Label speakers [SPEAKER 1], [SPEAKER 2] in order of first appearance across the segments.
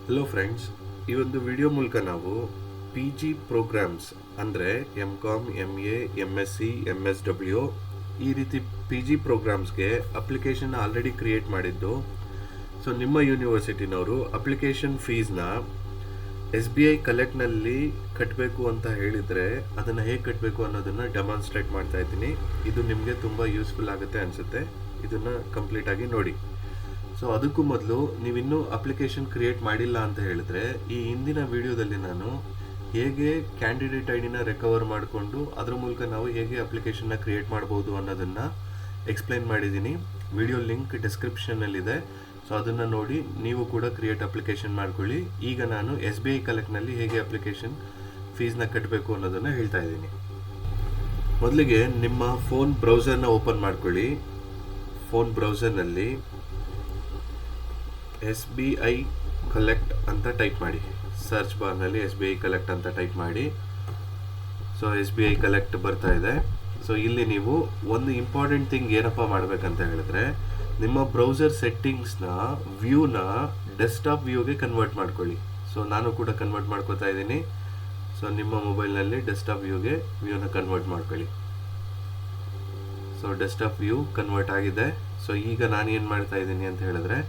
[SPEAKER 1] Hello friends, ಈ ಒಂದು video ಮೂಲಕ ನಾವು ಪಿ ಜಿ ಪ್ರೋಗ್ರಾಮ್ಸ್ ಅಂದರೆ ಎಮ್.ಕಾಮ್, ಎಮ್.ಎ, ಎಮ್.ಎಸ್.ಸಿ, ಎಮ್.ಎಸ್.ಡಬ್ಲ್ಯೂ ಈ ರೀತಿ ಪಿ ಜಿ ಪ್ರೋಗ್ರಾಮ್ಸ್ಗೆ ಅಪ್ಲಿಕೇಶನ್ ಆಲ್ರೆಡಿ ಕ್ರಿಯೇಟ್ ಮಾಡಿದ್ದು. ಸೊ ನಿಮ್ಮ ಯೂನಿವರ್ಸಿಟಿನವರು ಅಪ್ಲಿಕೇಶನ್ ಫೀಸ್ನ SBI ಕಲೆಕ್ಟ್ನಲ್ಲಿ ಕಟ್ಟಬೇಕು ಅಂತ ಹೇಳಿದರೆ ಅದನ್ನು ಹೇಗೆ ಕಟ್ಟಬೇಕು ಅನ್ನೋದನ್ನು ಡೆಮಾನ್ಸ್ಟ್ರೇಟ್ ಮಾಡ್ತಾ ಇದ್ದೀನಿ. ಇದು ನಿಮಗೆ ತುಂಬ ಯೂಸ್ಫುಲ್ ಆಗುತ್ತೆ ಅನಿಸುತ್ತೆ. ಇದನ್ನು ಕಂಪ್ಲೀಟಾಗಿ ನೋಡಿ. ಸೊ ಅದಕ್ಕೂ ಮೊದಲು ನೀವಿನ್ನೂ ಅಪ್ಲಿಕೇಶನ್ ಕ್ರಿಯೇಟ್ ಮಾಡಿಲ್ಲ ಅಂತ ಹೇಳಿದ್ರೆ ಈ ಹಿಂದಿನ ವಿಡಿಯೋದಲ್ಲಿ ನಾನು ಹೇಗೆ ಕ್ಯಾಂಡಿಡೇಟ್ ಐ ಡಿನ ರಿಕವರ್ ಮಾಡಿಕೊಂಡು ಅದರ ಮೂಲಕ ನಾವು ಹೇಗೆ ಅಪ್ಲಿಕೇಶನ್ನ ಕ್ರಿಯೇಟ್ ಮಾಡ್ಬೋದು ಅನ್ನೋದನ್ನು ಎಕ್ಸ್ಪ್ಲೈನ್ ಮಾಡಿದ್ದೀನಿ. Video link ಡಿಸ್ಕ್ರಿಪ್ಷನ್ನಲ್ಲಿದೆ. ಸೊ ಅದನ್ನು ನೋಡಿ ನೀವು ಕೂಡ ಕ್ರಿಯೇಟ್ ಅಪ್ಲಿಕೇಶನ್ ಮಾಡ್ಕೊಳ್ಳಿ. ಈಗ ನಾನು SBI ಕಲೆಕ್ಟ್ನಲ್ಲಿ ಹೇಗೆ ಅಪ್ಲಿಕೇಶನ್ ಫೀಸ್ನ ಕಟ್ಟಬೇಕು ಅನ್ನೋದನ್ನು ಹೇಳ್ತಾ ಇದ್ದೀನಿ. ಮೊದಲಿಗೆ ನಿಮ್ಮ ಫೋನ್ ಬ್ರೌಸರ್ನ ಓಪನ್ ಮಾಡ್ಕೊಳ್ಳಿ. ಫೋನ್ ಬ್ರೌಸರ್ನಲ್ಲಿ SBI ಕಲೆಕ್ಟ್ ಅಂತ ಟೈಪ್ ಮಾಡಿ. ಸರ್ಚ್ ಬಾರ್ನಲ್ಲಿ SBI ಕಲೆಕ್ಟ್ ಅಂತ ಟೈಪ್ ಮಾಡಿ. ಸೊ SBI ಕಲೆಕ್ಟ್ ಬರ್ತಾ ಇದೆ. ಸೊ ಇಲ್ಲಿ ನೀವು ಒಂದು ಇಂಪಾರ್ಟೆಂಟ್ ಥಿಂಗ್ ಏನಪ್ಪ ಮಾಡಬೇಕಂತ ಹೇಳಿದ್ರೆ ನಿಮ್ಮ ಬ್ರೌಸರ್ ಸೆಟ್ಟಿಂಗ್ಸ್ನ ವ್ಯೂನ ಡೆಸ್ಕ್ಟಾಪ್ ವ್ಯೂಗೆ ಕನ್ವರ್ಟ್ ಮಾಡ್ಕೊಳ್ಳಿ. ಸೊ ನಾನು ಕೂಡ ಕನ್ವರ್ಟ್ ಮಾಡ್ಕೋತಾ ಇದ್ದೀನಿ. ಸೊ ನಿಮ್ಮ ಮೊಬೈಲ್ನಲ್ಲಿ ಡೆಸ್ಕ್ಟಾಪ್ ವ್ಯೂನ ಕನ್ವರ್ಟ್ ಮಾಡ್ಕೊಳ್ಳಿ. ಸೊ ಡೆಸ್ಕ್ಟಾಪ್ ವ್ಯೂ ಕನ್ವರ್ಟ್ ಆಗಿದೆ. ಸೊ ಈಗ ನಾನು ಏನು ಮಾಡ್ತಾ ಇದ್ದೀನಿ ಅಂತ ಹೇಳಿದ್ರೆ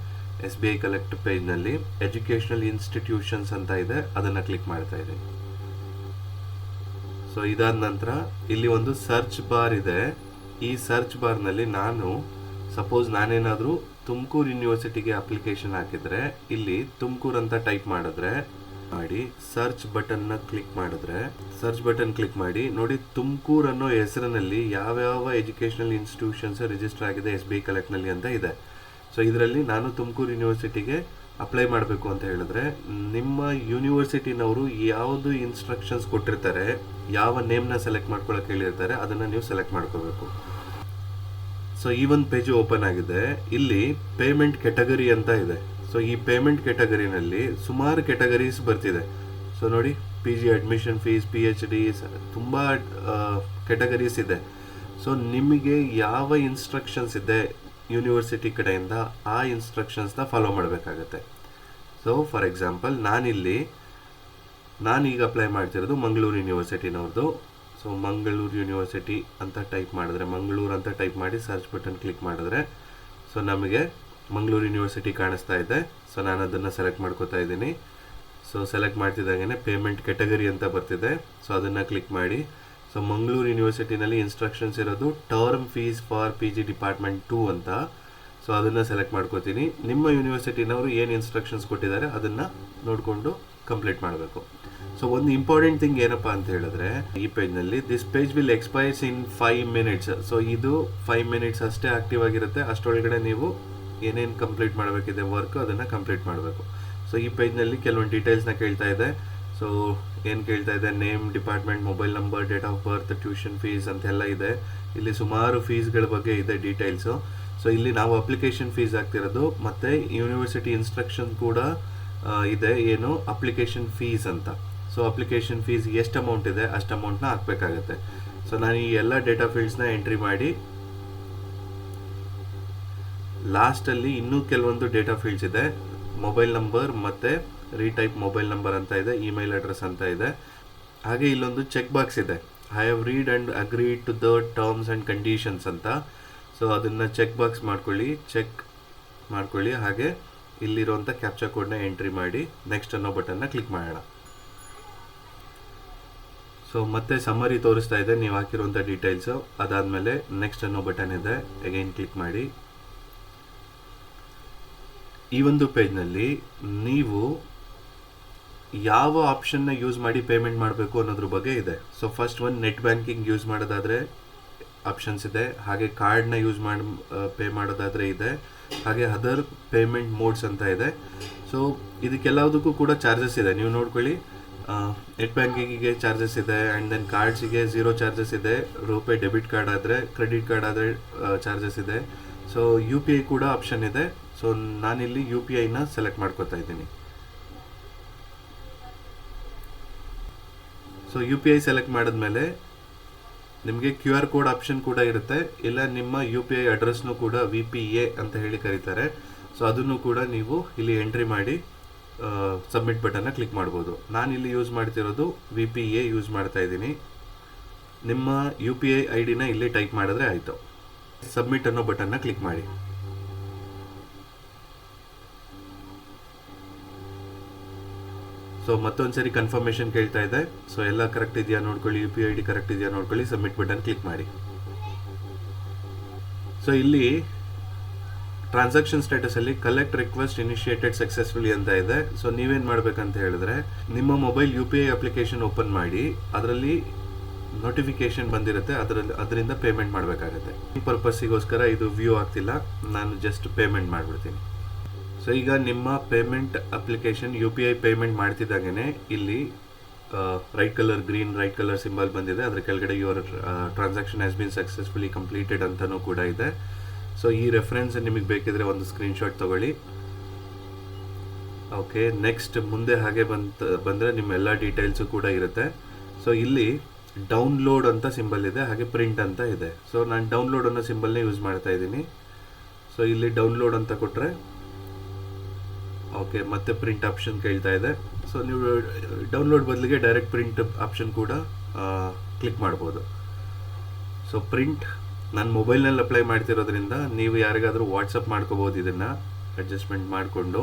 [SPEAKER 1] SBI ಕಲೆಕ್ಟ್ ಪೇಜ್ನಲ್ಲಿ ಎಜುಕೇಷನಲ್ ಇನ್ಸ್ಟಿಟ್ಯೂಷನ್ಸ್ ಅಂತ ಇದೆ, ಅದನ್ನು ಕ್ಲಿಕ್ ಮಾಡ್ತಾ ಇದ್ದೀನಿ. ಸೊ ಇದಾದ ನಂತರ ಇಲ್ಲಿ ಒಂದು ಸರ್ಚ್ ಬಾರ್ ಇದೆ. ಈ ಸರ್ಚ್ ಬಾರ್ನಲ್ಲಿ ಸಪೋಸ್ ನಾನೇನಾದರೂ ತುಮಕೂರು ಯೂನಿವರ್ಸಿಟಿಗೆ ಅಪ್ಲಿಕೇಶನ್ ಹಾಕಿದರೆ ಇಲ್ಲಿ ತುಮಕೂರು ಅಂತ ಟೈಪ್ ಮಾಡಿ ಸರ್ಚ್ ಬಟನ್ನ ಕ್ಲಿಕ್ ಮಾಡಿ ನೋಡಿ ತುಮಕೂರು ಅನ್ನೋ ಹೆಸರಿನಲ್ಲಿ ಯಾವ್ಯಾವ ಎಜುಕೇಷನಲ್ ಇನ್ಸ್ಟಿಟ್ಯೂಷನ್ಸ್ ರಿಜಿಸ್ಟರ್ ಆಗಿದೆ SBI ಕಲೆಕ್ಟ್ನಲ್ಲಿ ಅಂತ ಇದೆ. ಸೊ ಇದರಲ್ಲಿ ನಾನು ತುಮಕೂರು ಯೂನಿವರ್ಸಿಟಿಗೆ ಅಪ್ಲೈ ಮಾಡಬೇಕು ಅಂತ ಹೇಳಿದ್ರೆ ನಿಮ್ಮ ಯೂನಿವರ್ಸಿಟಿನವರು ಯಾವುದು ಇನ್ಸ್ಟ್ರಕ್ಷನ್ಸ್ ಕೊಟ್ಟಿರ್ತಾರೆ, ಯಾವ ನೇಮ್ನ ಸೆಲೆಕ್ಟ್ ಮಾಡ್ಕೊಳ್ಳೋಕೆ ಹೇಳಿರ್ತಾರೆ ಅದನ್ನು ನೀವು ಸೆಲೆಕ್ಟ್ ಮಾಡ್ಕೋಬೇಕು. ಸೊ ಈ ಒಂದು ಪೇಜ್ ಓಪನ್ ಆಗಿದೆ. ಇಲ್ಲಿ ಪೇಮೆಂಟ್ ಕೆಟಗರಿ ಅಂತ ಇದೆ. ಸೊ ಈ ಪೇಮೆಂಟ್ ಕೆಟಗರಿನಲ್ಲಿ ಸುಮಾರು ಕೆಟಗರೀಸ್ ಬರ್ತಿದೆ. ಸೊ ನೋಡಿ, PG ಅಡ್ಮಿಷನ್ ಫೀಸ್, PhD, ತುಂಬ ಕೆಟಗರೀಸ್ ಇದೆ. ಸೊ ನಿಮಗೆ ಯಾವ ಇನ್ಸ್ಟ್ರಕ್ಷನ್ಸ್ ಇದೆ ಯೂನಿವರ್ಸಿಟಿ ಕಡೆಯಿಂದ ಆ ಇನ್ಸ್ಟ್ರಕ್ಷನ್ಸ್ನ ಫಾಲೋ ಮಾಡಬೇಕಾಗತ್ತೆ. ಸೊ ಫಾರ್ ಎಕ್ಸಾಂಪಲ್ ನಾನೀಗ ಅಪ್ಲೈ ಮಾಡ್ತಿರೋದು ಮಂಗಳೂರು ಯೂನಿವರ್ಸಿಟಿನವ್ರದ್ದು. ಸೊ ಮಂಗಳೂರು ಯೂನಿವರ್ಸಿಟಿ ಅಂತ ಟೈಪ್ ಮಾಡಿದ್ರೆ, ಮಂಗಳೂರು ಅಂತ ಟೈಪ್ ಮಾಡಿ ಸರ್ಚ್ ಬಟನ್ ಕ್ಲಿಕ್ ಮಾಡಿದ್ರೆ ಸೊ ನಮಗೆ ಮಂಗಳೂರು ಯೂನಿವರ್ಸಿಟಿ ಕಾಣಿಸ್ತಾ ಇದೆ. ಸೊ ನಾನು ಅದನ್ನು ಸೆಲೆಕ್ಟ್ ಮಾಡ್ಕೋತಾ ಇದ್ದೀನಿ. ಸೊ ಸೆಲೆಕ್ಟ್ ಮಾಡ್ತಿದ್ದಾಗೇ ಪೇಮೆಂಟ್ ಕೆಟಗರಿ ಅಂತ ಬರ್ತಿದೆ. ಸೊ ಅದನ್ನು ಕ್ಲಿಕ್ ಮಾಡಿ. ಸೊ ಮಂಗಳೂರು ಯೂನಿವರ್ಸಿಟಿನಲ್ಲಿ ಇನ್ಸ್ಟ್ರಕ್ಷನ್ಸ್ ಇರೋದು term fees for PG department 2 ಅಂತ. ಸೊ ಅದನ್ನು ಸೆಲೆಕ್ಟ್ ಮಾಡ್ಕೋತೀನಿ. ನಿಮ್ಮ ಯೂನಿವರ್ಸಿಟಿನವರು ಏನು ಇನ್ಸ್ಟ್ರಕ್ಷನ್ಸ್ ಕೊಟ್ಟಿದ್ದಾರೆ ಅದನ್ನು ನೋಡಿಕೊಂಡು ಕಂಪ್ಲೀಟ್ ಮಾಡಬೇಕು. ಸೊ ಒಂದು ಇಂಪಾರ್ಟೆಂಟ್ ಥಿಂಗ್ ಏನಪ್ಪ ಅಂತ ಹೇಳಿದ್ರೆ ಈ ಪೇಜ್ನಲ್ಲಿ this page will expires in 5 minutes. So ಇದು 5 ಮಿನಿಟ್ಸ್ ಅಷ್ಟೇ ಆಕ್ಟಿವ್ ಆಗಿರುತ್ತೆ. ಅಷ್ಟರೊಳಗಡೆ ನೀವು ಏನೇನು ಕಂಪ್ಲೀಟ್ ಮಾಡಬೇಕಿದೆ ವರ್ಕ್ ಅದನ್ನು ಕಂಪ್ಲೀಟ್ ಮಾಡಬೇಕು. ಸೊ ಈ ಪೇಜ್ನಲ್ಲಿ ಕೆಲವೊಂದು ಡೀಟೇಲ್ಸ್ನ ಕೇಳ್ತಾ ಇದೆ. ಸೊ ಏನು ಕೇಳ್ತಾ ಇದೆ, name, department, mobile number, date of birth, tuition fees ಅಂತೆಲ್ಲ ಇದೆ. ಇಲ್ಲಿ ಸುಮಾರು ಫೀಸ್ಗಳ ಬಗ್ಗೆ ಇದೆ ಡೀಟೇಲ್ಸು. ಸೊ ಇಲ್ಲಿ ನಾವು ಅಪ್ಲಿಕೇಶನ್ ಫೀಸ್ ಆಗ್ತಿರೋದು ಮತ್ತು ಯೂನಿವರ್ಸಿಟಿ ಇನ್ಸ್ಟ್ರಕ್ಷನ್ ಕೂಡ ಇದೆ, ಏನು ಅಪ್ಲಿಕೇಶನ್ ಫೀಸ್ ಅಂತ. ಸೊ ಅಪ್ಲಿಕೇಶನ್ ಫೀಸ್ ಎಷ್ಟು ಅಮೌಂಟ್ ಇದೆ ಅಷ್ಟು ಅಮೌಂಟ್ನ ಹಾಕಬೇಕಾಗತ್ತೆ. ಸೊ ನಾನು ಈ ಎಲ್ಲ ಡೇಟಾ ಫೀಲ್ಡ್ಸ್ನ ಎಂಟ್ರಿ ಮಾಡಿ ಲಾಸ್ಟಲ್ಲಿ ಇನ್ನೂ ಕೆಲವೊಂದು ಡೇಟಾ ಫೀಲ್ಡ್ಸ್ ಇದೆ. ಮೊಬೈಲ್ ನಂಬರ್ ಮತ್ತು ರೀಟೈಪ್ ಮೊಬೈಲ್ ನಂಬರ್ ಅಂತ ಇದೆ, ಇಮೇಲ್ ಅಡ್ರೆಸ್ ಅಂತ ಇದೆ. ಹಾಗೆ ಇಲ್ಲೊಂದು ಚೆಕ್ ಬಾಕ್ಸ್ ಇದೆ, I have read and agreed to the terms and conditions ಅಂತ. ಸೊ ಅದನ್ನು ಚೆಕ್ ಮಾಡ್ಕೊಳ್ಳಿ. ಹಾಗೆ ಇಲ್ಲಿರುವಂಥ ಕ್ಯಾಪ್ಚಾ ಕೋಡ್ನ ಎಂಟ್ರಿ ಮಾಡಿ ನೆಕ್ಸ್ಟ್ ಅನ್ನೋ ಬಟನ್ನ ಕ್ಲಿಕ್ ಮಾಡೋಣ. ಸೊ ಮತ್ತೆ ಸಮ್ಮರಿ ತೋರಿಸ್ತಾ ಇದೆ ನೀವು ಹಾಕಿರುವಂಥ ಡೀಟೇಲ್ಸು. ಅದಾದಮೇಲೆ ನೆಕ್ಸ್ಟ್ ಅನ್ನೋ ಬಟನ್ ಇದೆ, ಅಗೈನ್ ಕ್ಲಿಕ್ ಮಾಡಿ. ಈ ಒಂದು ಪೇಜ್ನಲ್ಲಿ ನೀವು ಯಾವ ಆಪ್ಷನ್ನ ಯೂಸ್ ಮಾಡಿ ಪೇಮೆಂಟ್ ಮಾಡಬೇಕು ಅನ್ನೋದ್ರ ಬಗ್ಗೆ ಇದೆ. ಸೊ ಫಸ್ಟ್ ಒಂದು ನೆಟ್ ಬ್ಯಾಂಕಿಂಗ್ ಯೂಸ್ ಮಾಡೋದಾದರೆ ಆಪ್ಷನ್ಸ್ ಇದೆ. ಹಾಗೆ ಕಾರ್ಡ್ನ ಯೂಸ್ ಮಾಡಿ ಪೇ ಮಾಡೋದಾದರೆ ಇದೆ. ಹಾಗೆ ಅದರ್ ಪೇಮೆಂಟ್ ಮೋಡ್ಸ್ ಅಂತ ಇದೆ. ಸೊ ಇದಕ್ಕೆಲ್ಲದಕ್ಕೂ ಕೂಡ ಚಾರ್ಜಸ್ ಇದೆ, ನೀವು ನೋಡ್ಕೊಳ್ಳಿ. ನೆಟ್ ಬ್ಯಾಂಕಿಂಗಿಗೆ ಚಾರ್ಜಸ್ ಇದೆ, ಆ್ಯಂಡ್ ದೆನ್ ಕಾರ್ಡ್ಸಿಗೆ 0 ಚಾರ್ಜಸ್ ಇದೆ. ರೂಪೇ ಡೆಬಿಟ್ ಕಾರ್ಡ್ ಆದರೆ, ಕ್ರೆಡಿಟ್ ಕಾರ್ಡ್ ಆದರೆ ಚಾರ್ಜಸ್ ಇದೆ. ಸೊ UPI ಕೂಡ ಆಪ್ಷನ್ ಇದೆ. ಸೊ ನಾನಿಲ್ಲಿ UPIನ ಸೆಲೆಕ್ಟ್ ಮಾಡ್ಕೋತಾ ಇದ್ದೀನಿ. ಸೊ UPI ಸೆಲೆಕ್ಟ್ ಮಾಡಿದ್ಮೇಲೆ ನಿಮಗೆ QR ಕೋಡ್ ಆಪ್ಷನ್ ಕೂಡ ಇರುತ್ತೆ, ಇಲ್ಲ ನಿಮ್ಮ UPI ಅಡ್ರೆಸ್ನು ಕೂಡ VPA ಅಂತ ಹೇಳಿ ಕರೀತಾರೆ. ಸೊ ಅದನ್ನು ಕೂಡ ನೀವು ಇಲ್ಲಿ ಎಂಟ್ರಿ ಮಾಡಿ ಸಬ್ಮಿಟ್ ಬಟನ್ನ ಕ್ಲಿಕ್ ಮಾಡ್ಬೋದು. ನಾನಿಲ್ಲಿ ಯೂಸ್ ಮಾಡ್ತಿರೋದು VPA ಯೂಸ್ ಮಾಡ್ತಾ ಇದ್ದೀನಿ. ನಿಮ್ಮ UPI ID-ನ ಇಲ್ಲಿ ಟೈಪ್ ಮಾಡಿದ್ರೆ ಆಯಿತು. ಸಬ್ಮಿಟ್ ಅನ್ನೋ ಬಟನ್ನ ಕ್ಲಿಕ್ ಮಾಡಿ. ಸೊ ಮತ್ತೊಂದ್ಸರಿ ಕನ್ಫರ್ಮೇಷನ್ ಕೇಳ್ತಾ ಇದೆ. ಸೊ ಎಲ್ಲ ಕರೆಕ್ಟ್ ಇದೆಯಾ ನೋಡ್ಕೊಳ್ಳಿ, UPI ID ಕರೆಕ್ಟ್ ಇದೆಯಾ ನೋಡ್ಕೊಳ್ಳಿ, ಸಬ್ಮಿಟ್ ಬಟನ್ ಕ್ಲಿಕ್ ಮಾಡಿ. ಸೊ ಇಲ್ಲಿ ಟ್ರಾನ್ಸಾಕ್ಷನ್ ಸ್ಟೇಟಸಲ್ಲಿ ಕಲೆಕ್ಟ್ ರಿಕ್ವೆಸ್ಟ್ ಇನಿಷಿಯೇಟೆಡ್ ಸಕ್ಸಸ್ಫುಲಿ ಅಂತ ಇದೆ. ಸೊ ನೀವೇನು ಮಾಡಬೇಕಂತ ಹೇಳಿದ್ರೆ, ನಿಮ್ಮ ಮೊಬೈಲ್ UPI ಅಪ್ಲಿಕೇಶನ್ ಓಪನ್ ಮಾಡಿ, ಅದರಲ್ಲಿ ನೋಟಿಫಿಕೇಶನ್ ಬಂದಿರುತ್ತೆ, ಅದರಿಂದ ಪೇಮೆಂಟ್ ಮಾಡಬೇಕಾಗುತ್ತೆ. ಈ ಪರ್ಪಸ್ಸಿಗೋಸ್ಕರ ಇದು ವ್ಯೂ ಆಗ್ತಿಲ್ಲ, ನಾನು ಜಸ್ಟ್ ಪೇಮೆಂಟ್ ಮಾಡಿಬಿಡ್ತೀನಿ. ಸೊ ಈಗ ನಿಮ್ಮ ಪೇಮೆಂಟ್ ಅಪ್ಲಿಕೇಶನ್ UPI ಪೇಮೆಂಟ್ ಮಾಡ್ತಿದ್ದಾಗೇ ಇಲ್ಲಿ ರೈಟ್ ಕಲರ್ ಸಿಂಬಲ್ ಬಂದಿದೆ. ಅದರ ಕೆಳಗಡೆ your transaction has been successfully completed ಅಂತಲೂ ಕೂಡ ಇದೆ. ಸೊ ಈ ರೆಫರೆನ್ಸ್ ನಿಮಗೆ ಬೇಕಿದ್ರೆ ಒಂದು ಸ್ಕ್ರೀನ್ಶಾಟ್ ತಗೊಳ್ಳಿ. ಓಕೆ, ನೆಕ್ಸ್ಟ್ ಮುಂದೆ ಹಾಗೆ ಬಂದರೆ ನಿಮ್ಮ ಎಲ್ಲ ಡೀಟೇಲ್ಸು ಕೂಡ ಇರುತ್ತೆ. ಸೊ ಇಲ್ಲಿ ಡೌನ್ಲೋಡ್ ಅಂತ ಸಿಂಬಲ್ ಇದೆ, ಹಾಗೆ ಪ್ರಿಂಟ್ ಅಂತ ಇದೆ. ಸೊ ನಾನು ಡೌನ್ಲೋಡ್ ಅನ್ನೋ ಸಿಂಬಲ್ನೇ ಯೂಸ್ ಮಾಡ್ತಾ ಇದ್ದೀನಿ. ಸೊ ಇಲ್ಲಿ ಡೌನ್ಲೋಡ್ ಅಂತ ಕೊಟ್ಟರೆ ಓಕೆ, ಮತ್ತೆ ಪ್ರಿಂಟ್ ಆಪ್ಷನ್ ಕೇಳ್ತಾ ಇದೆ. ಸೊ ನೀವು ಡೌನ್ಲೋಡ್ ಬದಲಿಗೆ ಡೈರೆಕ್ಟ್ ಪ್ರಿಂಟ್ ಆಪ್ಷನ್ ಕೂಡ ಕ್ಲಿಕ್ ಮಾಡ್ಬೋದು. ಸೊ ಪ್ರಿಂಟ್ ನಾನು ಮೊಬೈಲ್ನಲ್ಲಿ ಅಪ್ಲೈ ಮಾಡ್ತಿರೋದ್ರಿಂದ ನೀವು ಯಾರಿಗಾದರೂ ವಾಟ್ಸಪ್ ಮಾಡ್ಕೋಬೋದು. ಇದನ್ನು ಅಡ್ಜಸ್ಟ್ಮೆಂಟ್ ಮಾಡಿಕೊಂಡು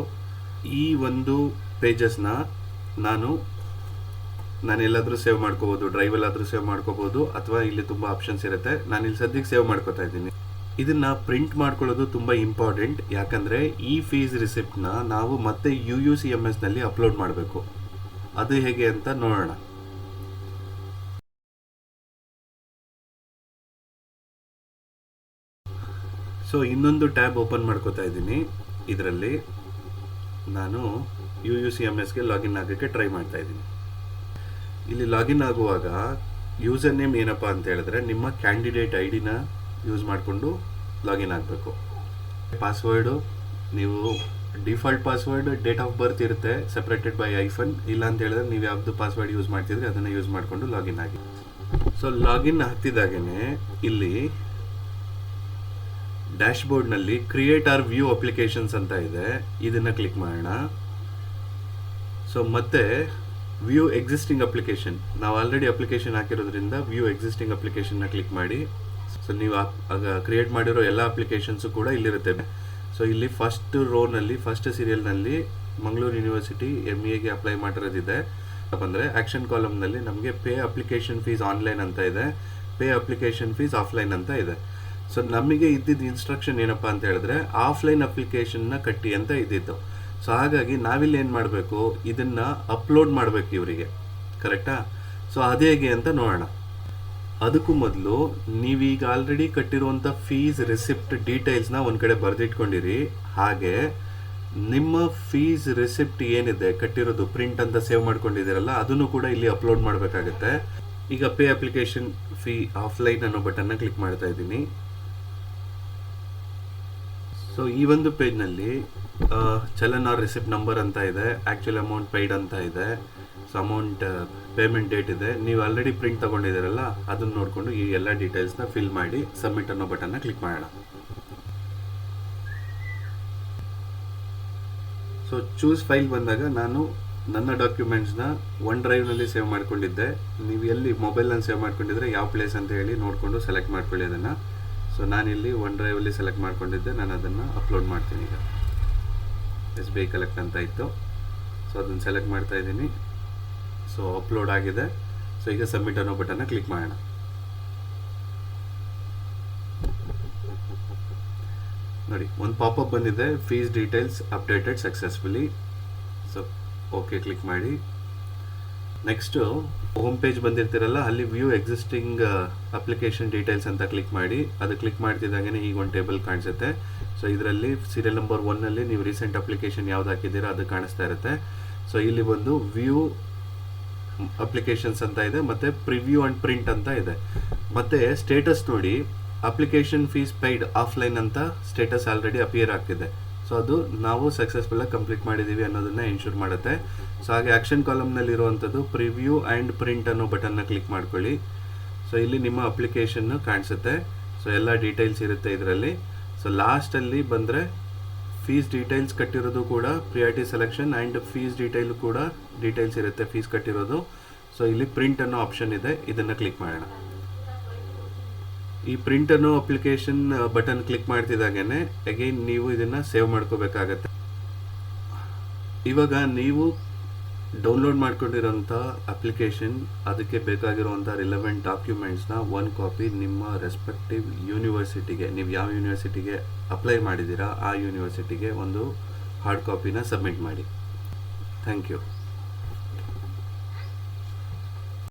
[SPEAKER 1] ಈ ಒಂದು ಪೇಜಸ್ನ ನಾನು ಎಲ್ಲಾದರೂ ಸೇವ್ ಮಾಡ್ಕೋಬೋದು, ಡ್ರೈವಲ್ಲಾದರೂ ಸೇವ್ ಮಾಡ್ಕೋಬೋದು, ಅಥವಾ ಇಲ್ಲಿ ತುಂಬ ಆಪ್ಷನ್ಸ್ ಇರುತ್ತೆ. ನಾನು ಇಲ್ಲಿ ಸದ್ಯಕ್ಕೆ ಸೇವ್ ಮಾಡ್ಕೋತಾ ಇದ್ದೀನಿ. ಇದನ್ನು ಪ್ರಿಂಟ್ ಮಾಡ್ಕೊಳ್ಳೋದು ತುಂಬ ಇಂಪಾರ್ಟೆಂಟ್, ಯಾಕಂದರೆ ಈ ಫೀಸ್ ರಿಸಿಪ್ಟ್ನ ನಾವು ಮತ್ತೆ UUCMSನಲ್ಲಿ ಅಪ್ಲೋಡ್ ಮಾಡಬೇಕು. ಅದು ಹೇಗೆ ಅಂತ ನೋಡೋಣ. ಸೊ ಇನ್ನೊಂದು ಟ್ಯಾಬ್ ಓಪನ್ ಮಾಡ್ಕೋತಾ ಇದ್ದೀನಿ. ಇದರಲ್ಲಿ ನಾನು UUCMSಗೆ ಲಾಗಿನ್ ಆಗೋಕ್ಕೆ ಟ್ರೈ ಮಾಡ್ತಾ ಇದ್ದೀನಿ. ಇಲ್ಲಿ ಲಾಗಿನ್ ಆಗುವಾಗ ಯೂಸರ್ ನೇಮ್ ಏನಪ್ಪ ಅಂತ ಹೇಳಿದ್ರೆ ನಿಮ್ಮ ಕ್ಯಾಂಡಿಡೇಟ್ ID-ನ ಯೂಸ್ ಮಾಡಿಕೊಂಡು ಲಾಗಿನ್ ಆಗಬೇಕು. ಪಾಸ್ವರ್ಡು ನೀವು default password date of birth ಇರುತ್ತೆ, ಸಪ್ರೇಟೆಡ್ ಬೈ -. ಇಲ್ಲ ಅಂತ ಹೇಳಿದ್ರೆ ನೀವು ಯಾವ್ದು ಪಾಸ್ವರ್ಡ್ ಯೂಸ್ ಮಾಡ್ತಿದ್ರೆ ಅದನ್ನು ಯೂಸ್ ಮಾಡಿಕೊಂಡು ಲಾಗಿನ್ ಆಗಿ. ಸೊ ಲಾಗಿನ್ ಆಗ್ತಿದ್ದಾಗೇ ಇಲ್ಲಿ ಡ್ಯಾಶ್ಬೋರ್ಡ್ನಲ್ಲಿ ಕ್ರಿಯೇಟ್ ಆರ್ ವ್ಯೂ ಅಪ್ಲಿಕೇಶನ್ಸ್ ಅಂತ ಇದೆ, ಇದನ್ನು ಕ್ಲಿಕ್ ಮಾಡೋಣ. ಸೊ ಮತ್ತೆ ವ್ಯೂ ಎಕ್ಸಿಸ್ಟಿಂಗ್ ಅಪ್ಲಿಕೇಶನ್, ನಾವು ಆಲ್ರೆಡಿ ಅಪ್ಲಿಕೇಶನ್ ಹಾಕಿರೋದ್ರಿಂದ ವ್ಯೂ ಎಕ್ಸಿಸ್ಟಿಂಗ್ ಅಪ್ಲಿಕೇಶನ್ನ ಕ್ಲಿಕ್ ಮಾಡಿ. ಸೊ ನೀವು ಕ್ರಿಯೇಟ್ ಮಾಡಿರೋ ಎಲ್ಲ ಅಪ್ಲಿಕೇಶನ್ಸು ಕೂಡ ಇಲ್ಲಿರುತ್ತೆ. ಸೊ ಇಲ್ಲಿ ಫಸ್ಟ್ ಸೀರಿಯಲ್ನಲ್ಲಿ ಮಂಗಳೂರು ಯೂನಿವರ್ಸಿಟಿ MA-ಗೆ ಅಪ್ಲೈ ಮಾಡಿರೋದಿದೆ. ಅಂದರೆ ಆ್ಯಕ್ಷನ್ ಕಾಲಮ್ನಲ್ಲಿ ನಮಗೆ ಪೇ ಅಪ್ಲಿಕೇಶನ್ ಫೀಸ್ ಆನ್ಲೈನ್ ಅಂತ ಇದೆ, ಪೇ ಅಪ್ಲಿಕೇಶನ್ ಫೀಸ್ ಆಫ್ಲೈನ್ ಅಂತ ಇದೆ. ಸೊ ನಮಗೆ ಇದ್ದಿದ್ದು ಇನ್ಸ್ಟ್ರಕ್ಷನ್ ಏನಪ್ಪ ಅಂತ ಹೇಳಿದ್ರೆ ಆಫ್ಲೈನ್ ಅಪ್ಲಿಕೇಶನ್ನ ಕಟ್ಟಿ ಅಂತ ಇದ್ದಿತ್ತು. ಸೊ ಹಾಗಾಗಿ ನಾವಿಲ್ಲಿ ಏನು ಮಾಡಬೇಕು, ಇದನ್ನು ಅಪ್ಲೋಡ್ ಮಾಡಬೇಕು ಇವರಿಗೆ, ಕರೆಕ್ಟಾ? ಸೊ ಅದೇ ಹೇಗೆ ಅಂತ ನೋಡೋಣ. ಅದಕ್ಕೂ ಮೊದಲು ನೀವೀಗ ಆಲ್ರೆಡಿ ಕಟ್ಟಿರುವಂಥ ಫೀಸ್ ರಿಸಿಪ್ಟ್ ಡೀಟೇಲ್ಸ್ನ ಒಂದು ಕಡೆ ಬರೆದಿಟ್ಕೊಂಡಿರಿ. ಹಾಗೆ ನಿಮ್ಮ ಫೀಸ್ ರಿಸಿಪ್ಟ್ ಏನಿದೆ ಕಟ್ಟಿರೋದು ಪ್ರಿಂಟ್ ಅಂತ ಸೇವ್ ಮಾಡ್ಕೊಂಡಿದ್ದೀರಲ್ಲ, ಅದನ್ನು ಕೂಡ ಇಲ್ಲಿ ಅಪ್ಲೋಡ್ ಮಾಡಬೇಕಾಗತ್ತೆ. ಈಗ ಪೇ ಅಪ್ಲಿಕೇಶನ್ ಫೀ ಆಫ್ಲೈನ್ ಅನ್ನೋ ಬಟನ್ನ ಕ್ಲಿಕ್ ಮಾಡ್ತಾ ಇದ್ದೀನಿ. ಸೊ ಈ ಒಂದು ಪೇಜ್ನಲ್ಲಿ ಚಲನ್ ಆರ್ ರಿಸಿಪ್ಟ್ ನಂಬರ್ ಅಂತ ಇದೆ, ಆ್ಯಕ್ಚುಲ್ ಅಮೌಂಟ್ ಪೇಯ್ಡ್ ಅಂತ ಇದೆ, ಸೊ ಅಮೌಂಟ್ ಪೇಮೆಂಟ್ ಡೇಟ್ ಇದೆ. ನೀವು ಆಲ್ರೆಡಿ ಪ್ರಿಂಟ್ ತೊಗೊಂಡಿದ್ದೀರಲ್ಲ, ಅದನ್ನು ನೋಡಿಕೊಂಡು ಈ ಎಲ್ಲ ಡೀಟೇಲ್ಸ್ನ ಫಿಲ್ ಮಾಡಿ ಸಬ್ಮಿಟ್ ಅನ್ನೋ ಬಟನ್ನ ಕ್ಲಿಕ್ ಮಾಡೋಣ. ಸೊ ಚೂಸ್ ಫೈಲ್ ಬಂದಾಗ ನಾನು ನನ್ನ ಡಾಕ್ಯುಮೆಂಟ್ಸ್ನ OneDriveನಲ್ಲಿ ಸೇವ್ ಮಾಡ್ಕೊಂಡಿದ್ದೆ. ನೀವು ಎಲ್ಲಿ ಮೊಬೈಲ್ನಲ್ಲಿ ಸೇವ್ ಮಾಡ್ಕೊಂಡಿದ್ರೆ ಯಾವ ಪ್ಲೇಸ್ ಅಂತ ಹೇಳಿ ನೋಡಿಕೊಂಡು ಸೆಲೆಕ್ಟ್ ಮಾಡ್ಕೊಳ್ಳಿ ಅದನ್ನು. ಸೊ ನಾನಿಲ್ಲಿ OneDriveಲ್ಲಿ ಸೆಲೆಕ್ಟ್ ಮಾಡ್ಕೊಂಡಿದ್ದೆ, ನಾನು ಅದನ್ನು ಅಪ್ಲೋಡ್ ಮಾಡ್ತೀನಿ. ಈಗ SBI ಕಲೆಕ್ಟ್ ಅಂತ ಇತ್ತು, ಸೊ ಅದನ್ನು ಸೆಲೆಕ್ಟ್ ಮಾಡ್ತಾ ಇದ್ದೀನಿ. ಸೊ ಅಪ್ಲೋಡ್ ಆಗಿದೆ. ಸೊ ಈಗ ಸಬ್ಮಿಟ್ ಅನ್ನೋ ಬಟನ್ನ ಕ್ಲಿಕ್ ಮಾಡೋಣ. ನೋಡಿ, ಒಂದು ಪಾಪಪ್ ಬಂದಿದೆ, fees details updated successfully. So okay click ಮಾಡಿ. ನೆಕ್ಸ್ಟು ಹೋಮ್ ಪೇಜ್ ಬಂದಿರ್ತೀರಲ್ಲ, ಅಲ್ಲಿ ವ್ಯೂ ಎಕ್ಸಿಸ್ಟಿಂಗ್ ಅಪ್ಲಿಕೇಶನ್ ಡೀಟೇಲ್ಸ್ ಅಂತ ಕ್ಲಿಕ್ ಮಾಡಿ. ಅದು ಕ್ಲಿಕ್ ಮಾಡ್ತಿದ್ದಾಗೇ ಈಗ ಒಂದು ಟೇಬಲ್ ಕಾಣಿಸುತ್ತೆ. ಸೊ ಇದರಲ್ಲಿ ಸೀರಿಯಲ್ ನಂಬರ್ 1ನಲ್ಲಿ ನೀವು ರೀಸೆಂಟ್ ಅಪ್ಲಿಕೇಶನ್ ಯಾವ್ದು ಹಾಕಿದ್ದೀರಾ ಅದು ಕಾಣಿಸ್ತಾ ಇರುತ್ತೆ. ಸೊ ಇಲ್ಲಿ ಬಂದು ವ್ಯೂ ಅಪ್ಲಿಕೇಶನ್ಸ್ ಅಂತ ಇದೆ, ಮತ್ತು ಪ್ರಿವ್ಯೂ ಆ್ಯಂಡ್ ಪ್ರಿಂಟ್ ಅಂತ ಇದೆ. ಮತ್ತು ಸ್ಟೇಟಸ್ ನೋಡಿ, ಅಪ್ಲಿಕೇಶನ್ ಫೀಸ್ ಪೇಯ್ಡ್ ಆಫ್ಲೈನ್ ಅಂತ ಸ್ಟೇಟಸ್ ಆಲ್ರೆಡಿ ಅಪಿಯರ್ ಆಗ್ತಿದೆ. ಸೊ ಅದು ನಾವು ಸಕ್ಸಸ್ಫುಲ್ಲಾಗಿ ಕಂಪ್ಲೀಟ್ ಮಾಡಿದ್ದೀವಿ ಅನ್ನೋದನ್ನು ಎನ್ಶೂರ್ ಮಾಡುತ್ತೆ. ಸೊ ಹಾಗೆ ಆ್ಯಕ್ಷನ್ ಕಾಲಮ್ನಲ್ಲಿರುವಂಥದ್ದು ಪ್ರಿವ್ಯೂ ಆ್ಯಂಡ್ ಪ್ರಿಂಟ್ ಅನ್ನೋ ಬಟನ್ನ ಕ್ಲಿಕ್ ಮಾಡ್ಕೊಳ್ಳಿ. ಸೊ ಇಲ್ಲಿ ನಿಮ್ಮ ಅಪ್ಲಿಕೇಶನ್ನು ಕಾಣಿಸುತ್ತೆ. ಸೊ ಎಲ್ಲ ಡೀಟೇಲ್ಸ್ ಇರುತ್ತೆ ಇದರಲ್ಲಿ. ಸೊ ಲಾಸ್ಟಲ್ಲಿ ಬಂದರೆ ಫೀಸ್ ಡೀಟೇಲ್ಸ್ ಕಟ್ಟಿರೋದು ಕೂಡ priority selection and fees detail ಕೂಡ ಡೀಟೇಲ್ಸ್ ಇರುತ್ತೆ ಫೀಸ್ ಕಟ್ಟಿರೋದು. ಸೊ ಇಲ್ಲಿ ಪ್ರಿಂಟ್ ಅನ್ನೋ ಆಪ್ಷನ್ ಇದೆ, ಇದನ್ನು ಕ್ಲಿಕ್ ಮಾಡೋಣ. ಈ ಪ್ರಿಂಟ್ ಅನ್ನೋ ಅಪ್ಲಿಕೇಶನ್ ಬಟನ್ ಕ್ಲಿಕ್ ಮಾಡ್ತಿದ್ದಾಗೇ ಅಗೈನ್ ನೀವು ಇದನ್ನು ಸೇವ್ ಮಾಡ್ಕೋಬೇಕಾಗತ್ತೆ. ಇವಾಗ ನೀವು ಡೌನ್ಲೋಡ್ ಮಾಡ್ಕೊಂಡಿರೋಂಥ ಅಪ್ಲಿಕೇಶನ್, ಅದಕ್ಕೆ ಬೇಕಾಗಿರುವಂಥ ರಿಲೆವೆಂಟ್ ಡಾಕ್ಯುಮೆಂಟ್ಸ್ನ ಒಂದು ಕಾಪಿ ನಿಮ್ಮ ರೆಸ್ಪೆಕ್ಟಿವ್ ಯೂನಿವರ್ಸಿಟಿಗೆ, ನೀವು ಯಾವ ಯೂನಿವರ್ಸಿಟಿಗೆ ಅಪ್ಲೈ ಮಾಡಿದ್ದೀರಾ ಆ ಯೂನಿವರ್ಸಿಟಿಗೆ ಒಂದು ಹಾರ್ಡ್ ಕಾಪಿನ ಸಬ್ಮಿಟ್ ಮಾಡಿ. Thank you.